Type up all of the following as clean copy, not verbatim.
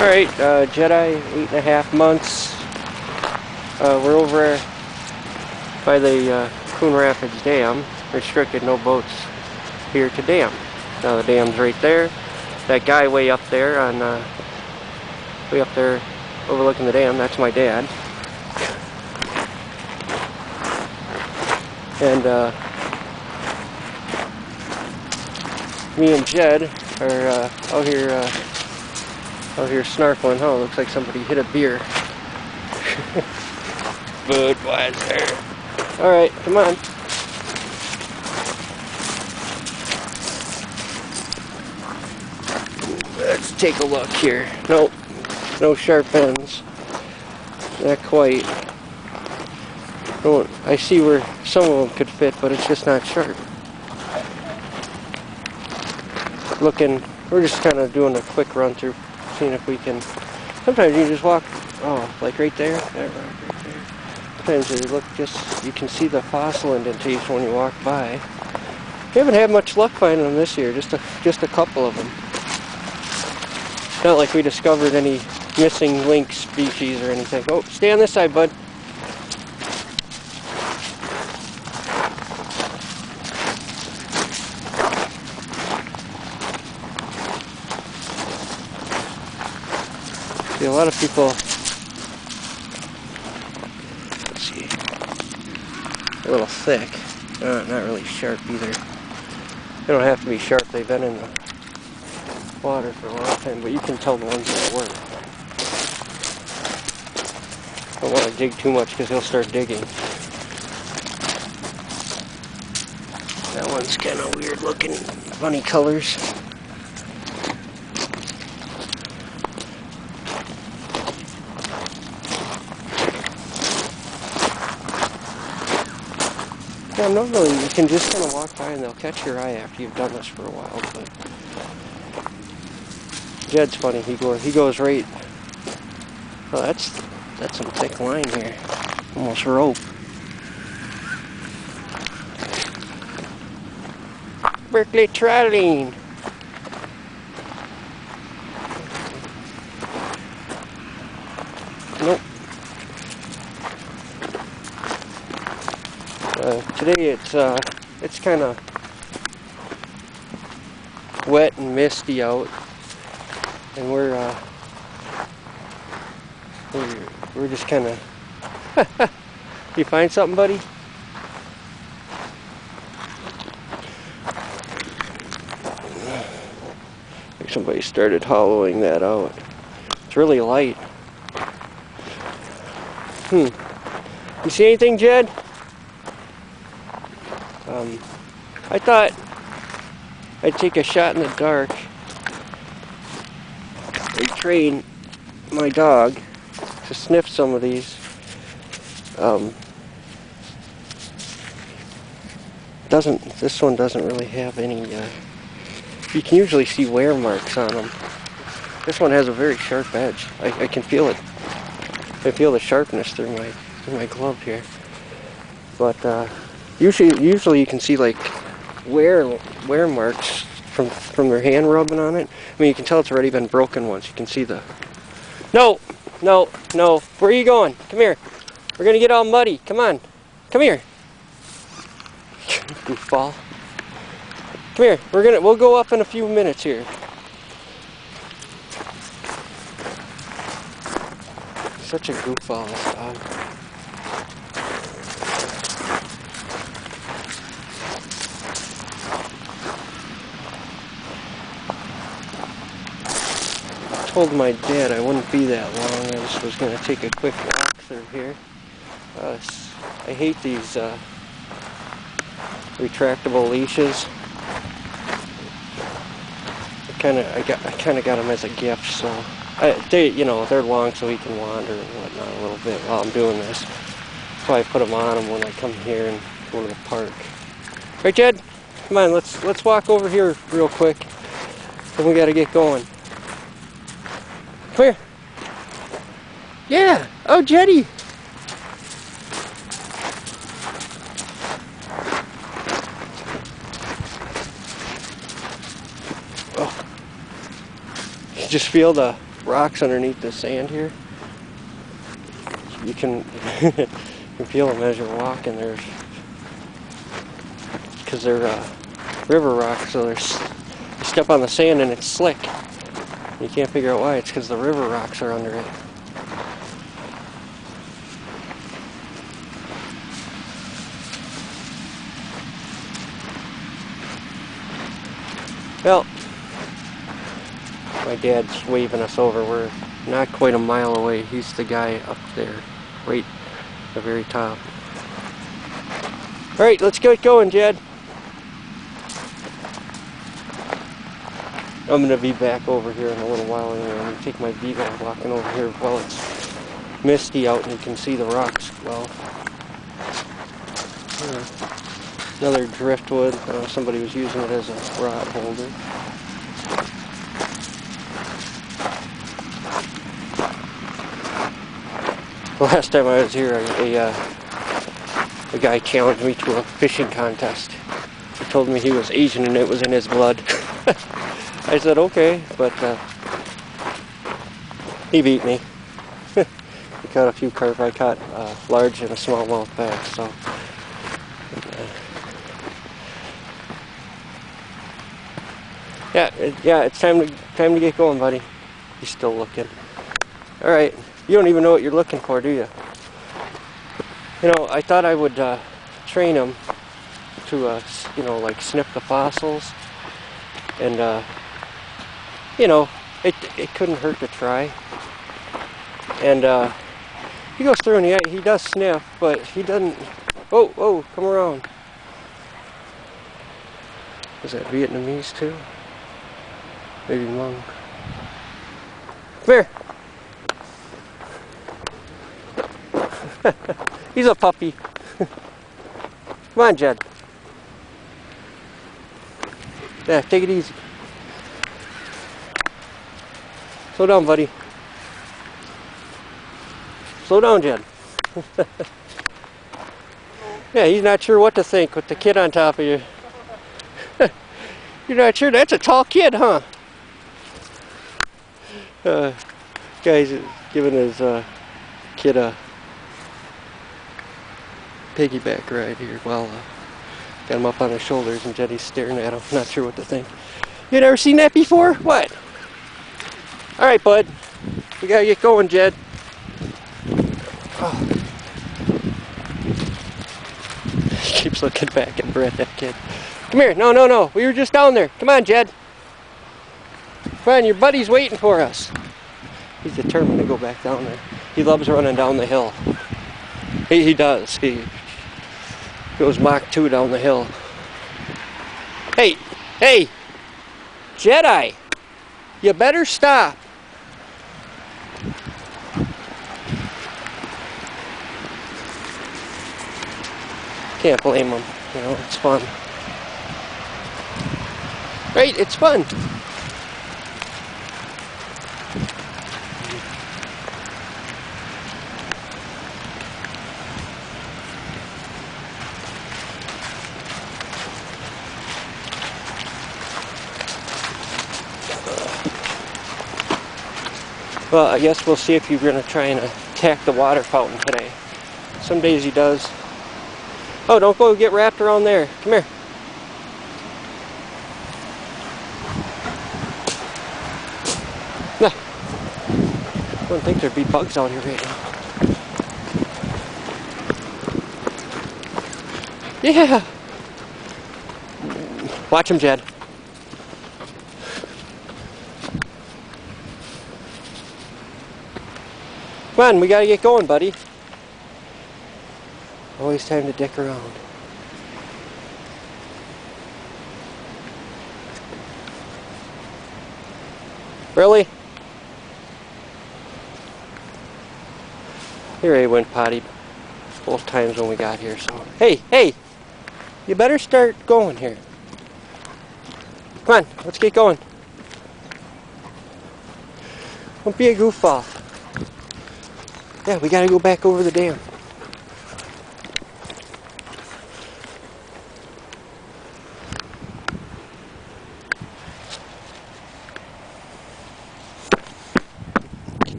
Alright, Jedi, 8.5 months. We're over by the Coon Rapids Dam. Restricted, no boats here to dam. Now the dam's right there. That guy way up there overlooking the dam, that's my dad. And me and Jed are out here snorkeling. Oh, looks like somebody hit a beer. Budweiser. Alright, come on. Let's take a look here. Nope, no sharp ends. Not quite. Oh, I see where some of them could fit, but it's just not sharp. We're just kind of doing a quick run through, seeing if we can. Sometimes you just walk, like right there, that rock right there. Sometimes you look, you can see the fossil indentation when you walk by. We haven't had much luck finding them this year, just a couple of them. Not like we discovered any missing link species or anything. Oh, stay on this side, bud. See, a lot of people, let's see, a little thick, not really sharp either. They don't have to be sharp, they've been in the water for a long time, but you can tell the ones that work. Don't want to dig too much because he'll start digging. That one's kind of weird looking, funny colors. Yeah, normally you can just kind of walk by and they'll catch your eye after you've done this for a while, but Jed's funny. He goes right. Oh, that's some thick line here, almost rope. Berkeley trolling. Nope. Today it's kind of wet and misty out, and we're just kind of. You find something, buddy? Like somebody started hollowing that out. It's really light. You see anything, Jed? I thought I'd take a shot in the dark and train my dog to sniff some of these. This one doesn't really have any, you can usually see wear marks on them. This one has a very sharp edge. I can feel it. I feel the sharpness through my glove here. But usually you can see like wear marks from their hand rubbing on it. I mean, you can tell it's already been broken once. You can see the. No. Where are you going? Come here. We're gonna get all muddy. Come on. Come here. Goofball. Come here. We'll go up in a few minutes here. Such a goofball, this dog. I told my dad I wouldn't be that long. I just was going to take a quick walk through here. I hate these retractable leashes. I kind of got them as a gift, so they're long so he can wander and whatnot a little bit while I'm doing this. That's why I put them on him when I come here and go to the park. Right, Jed? Come on, let's walk over here real quick. Then we got to get going. Come here. Yeah. Oh, Jetty. Oh. You just feel the rocks underneath the sand here. You can, you can feel them as you're walking. There's, because they're river rocks, so there's, you step on the sand and it's slick. You can't figure out why. It's because the river rocks are under it. Well, my dad's waving us over. We're not quite a mile away. He's the guy up there, right at the very top. Alright, let's get going, Jed. I'm going to be back over here in a little while anyway. I'm going to take my Beagle walking over here while it's misty out and you can see the rocks well. Another driftwood. Somebody was using it as a rod holder. The last time I was here, a guy challenged me to a fishing contest. He told me he was Asian and it was in his blood. I said okay, but he beat me. He caught a few carp. I caught large and a smallmouth bass. So. Yeah, it's time to get going, buddy. He's still looking. All right, you don't even know what you're looking for, do you? You know, I thought I would train him to, you know, like snip the fossils, and you know, it couldn't hurt to try. And he goes through and he does sniff, but he doesn't. Oh, come around. Is that Vietnamese too? Maybe Hmong. Come here. He's a puppy. Come on, Jed. Yeah, take it easy. Slow down, buddy. Slow down, Jed. Yeah, he's not sure what to think with the kid on top of you. You're not sure? That's a tall kid, huh? Guy's giving his kid a piggyback ride here while got him up on his shoulders and Jetty's staring at him, not sure what to think. You never seen that before? What? Alright, bud. We gotta get going, Jed. Oh. He keeps looking back at Brett, that kid. Come here. No. We were just down there. Come on, Jed. Come on, your buddy's waiting for us. He's determined to go back down there. He loves running down the hill. He does. He goes Mach 2 down the hill. Hey! Jedi! You better stop. Can't blame him. You know, it's fun. Right? It's fun. Well, I guess we'll see if you're going to try and attack the water fountain today. Some days he does. Oh, don't go get wrapped around there. Come here. Nah. I don't think there'd be bugs out here right now. Yeah. Watch him, Jed. Come on, we gotta get going, buddy. Always time to dick around. Really? Here he went potty both times when we got here, so. Hey! You better start going here. Come on, let's get going. Don't be a goofball. Yeah, we gotta go back over the dam.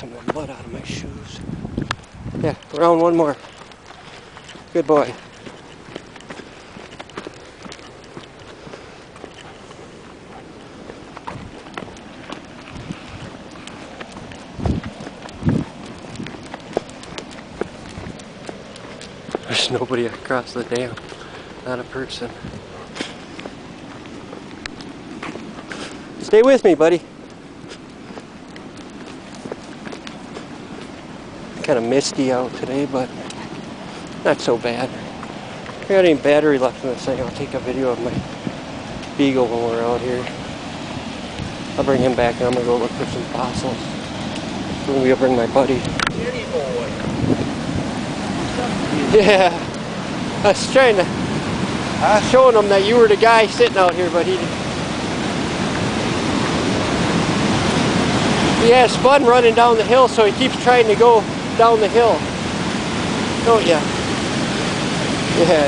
some of the mud out of my shoes. Yeah, round one more. Good boy. There's nobody across the dam. Not a person. Stay with me, buddy. Kind of misty out today, but not so bad. If I got any battery left in this thing, I'll take a video of my beagle when we're out here. I'll bring him back and I'm gonna go look for some fossils. Maybe I'll bring my buddy. Kitty boy. Yeah, I was trying to showing him that you were the guy sitting out here, but he has fun running down the hill, so he keeps trying to go down the hill. Don't ya? Yeah.